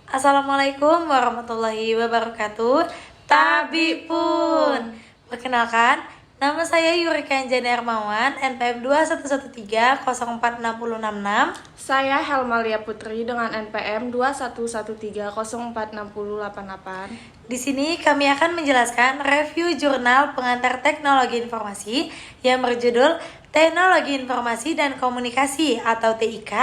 Assalamualaikum warahmatullahi wabarakatuh. Tabi pun. Perkenalkan, nama saya Yurika Anjani Hermawan, NPM 2113046066. Saya Helmalia Putri dengan NPM 2113046088. Di sini kami akan menjelaskan review jurnal pengantar teknologi informasi yang berjudul Teknologi Informasi dan Komunikasi atau TIK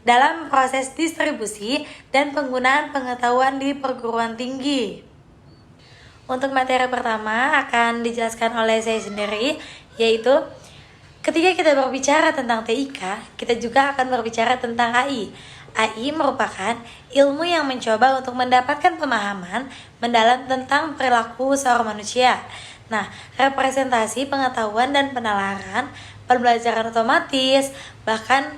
dalam proses distribusi dan penggunaan pengetahuan di perguruan tinggi. Untuk materi pertama akan dijelaskan oleh saya sendiri, yaitu ketika kita berbicara tentang TIK, kita juga akan berbicara tentang AI. AI merupakan ilmu yang mencoba untuk mendapatkan pemahaman mendalam tentang perilaku seorang manusia. Nah, representasi pengetahuan dan penalaran, pembelajaran otomatis, bahkan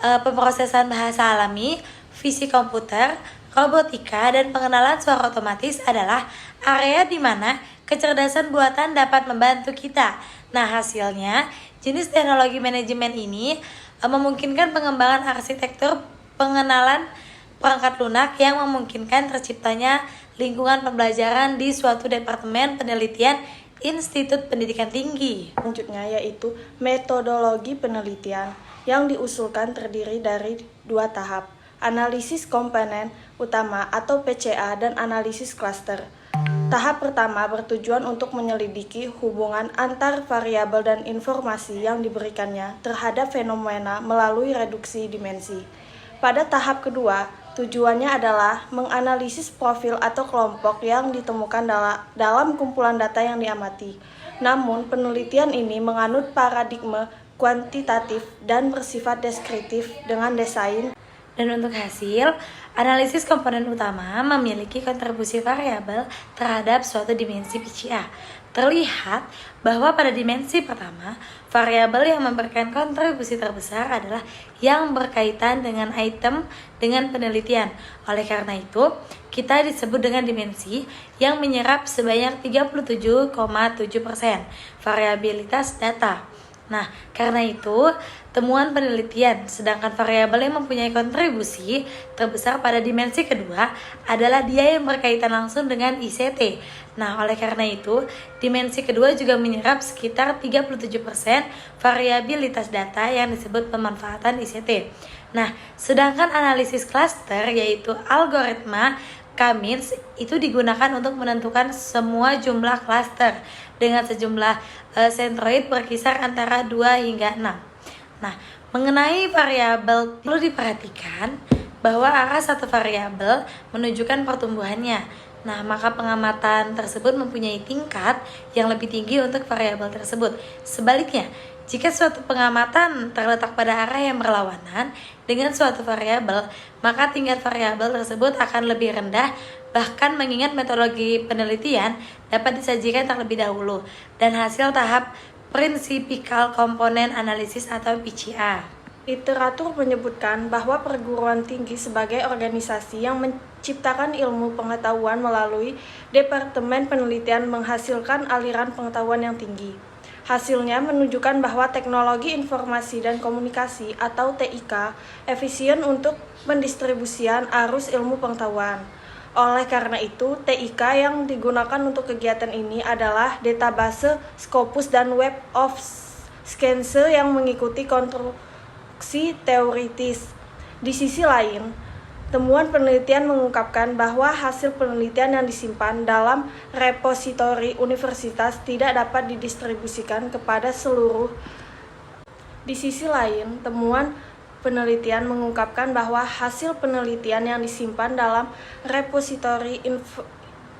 pemrosesan bahasa alami, fisik komputer, robotika, dan pengenalan suara otomatis adalah area di mana kecerdasan buatan dapat membantu kita. Nah, hasilnya, jenis teknologi manajemen ini memungkinkan pengembangan arsitektur pengenalan perangkat lunak yang memungkinkan terciptanya lingkungan pembelajaran di suatu departemen penelitian Institut Pendidikan Tinggi. Selanjutnya yaitu metodologi penelitian yang diusulkan terdiri dari dua tahap, analisis komponen utama atau PCA dan analisis klaster. Tahap pertama bertujuan untuk menyelidiki hubungan antar variabel dan informasi yang diberikannya terhadap fenomena melalui reduksi dimensi. Pada tahap kedua, tujuannya adalah menganalisis profil atau kelompok yang ditemukan dalam kumpulan data yang diamati. Namun, penelitian ini menganut paradigma kuantitatif dan bersifat deskriptif dengan desain. Dan untuk hasil, analisis komponen utama memiliki kontribusi variabel terhadap suatu dimensi PCA. Terlihat bahwa pada dimensi pertama, variabel yang memberikan kontribusi terbesar adalah yang berkaitan dengan item dengan penelitian. Oleh karena itu, kita disebut dengan dimensi yang menyerap sebanyak 37,7% variabilitas data. Nah, karena itu, temuan penelitian, sedangkan variabel yang mempunyai kontribusi terbesar pada dimensi kedua adalah dia yang berkaitan langsung dengan ICT. Nah, oleh karena itu, dimensi kedua juga menyerap sekitar 37% variabilitas data yang disebut pemanfaatan ICT. Nah, sedangkan analisis klaster yaitu algoritma K-means itu digunakan untuk menentukan semua jumlah klaster dengan sejumlah sentroid berkisar antara 2 hingga 6. Nah, mengenai variabel perlu diperhatikan bahwa arah satu variabel menunjukkan pertumbuhannya. Nah, maka pengamatan tersebut mempunyai tingkat yang lebih tinggi untuk variabel tersebut. Sebaliknya, jika suatu pengamatan terletak pada arah yang berlawanan dengan suatu variabel, maka tingkat variabel tersebut akan lebih rendah, bahkan mengingat metodologi penelitian dapat disajikan terlebih dahulu dan hasil tahap Principal Component Analysis atau PCA. Literatur menyebutkan bahwa perguruan tinggi sebagai organisasi yang menciptakan ilmu pengetahuan melalui Departemen Penelitian menghasilkan aliran pengetahuan yang tinggi. Hasilnya menunjukkan bahwa teknologi informasi dan komunikasi atau TIK efisien untuk pendistribusian arus ilmu pengetahuan. Oleh karena itu, TIK yang digunakan untuk kegiatan ini adalah database Scopus dan Web of Science yang mengikuti konstruksi teoritis. Di sisi lain, temuan penelitian mengungkapkan bahwa hasil penelitian yang disimpan dalam repositori universitas tidak dapat didistribusikan kepada seluruh. Di sisi lain, temuan penelitian mengungkapkan bahwa hasil penelitian yang disimpan dalam repositori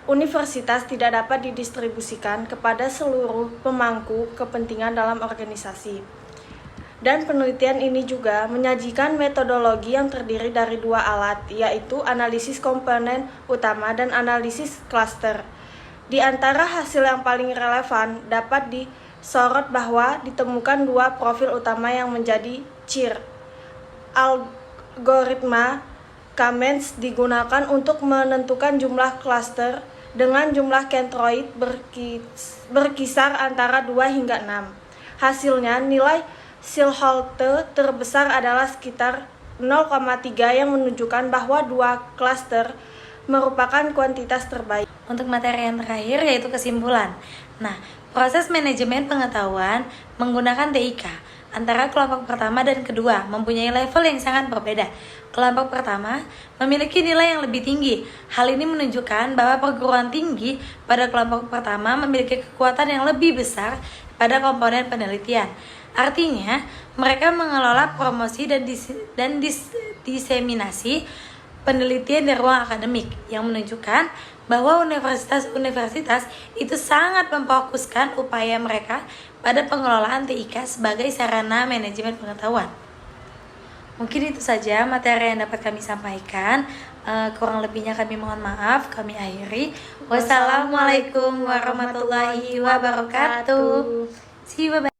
universitas tidak dapat didistribusikan kepada seluruh pemangku kepentingan dalam organisasi. Dan penelitian ini juga menyajikan metodologi yang terdiri dari dua alat, yaitu analisis komponen utama dan analisis klaster. Di antara hasil yang paling relevan dapat disorot bahwa ditemukan dua profil utama yang menjadi CIR. Algoritma K-means digunakan untuk menentukan jumlah klaster dengan jumlah centroid berkisar antara 2 hingga 6. Hasilnya, nilai Silholte terbesar adalah sekitar 0,3 yang menunjukkan bahwa dua klaster merupakan kuantitas terbaik. Untuk materi yang terakhir yaitu kesimpulan. Nah, proses manajemen pengetahuan menggunakan TIK antara kelompok pertama dan kedua mempunyai level yang sangat berbeda. Kelompok pertama memiliki nilai yang lebih tinggi. Hal ini menunjukkan bahwa perguruan tinggi pada kelompok pertama memiliki kekuatan yang lebih besar pada komponen penelitian. Artinya, mereka mengelola promosi dan diseminasi penelitian di ruang akademik yang menunjukkan bahwa universitas-universitas itu sangat memfokuskan upaya mereka pada pengelolaan TIK sebagai sarana manajemen pengetahuan. Mungkin itu saja materi yang dapat kami sampaikan. Kurang lebihnya kami mohon maaf. Kami akhiri. Wassalamualaikum warahmatullahi wabarakatuh. See you, bye-bye.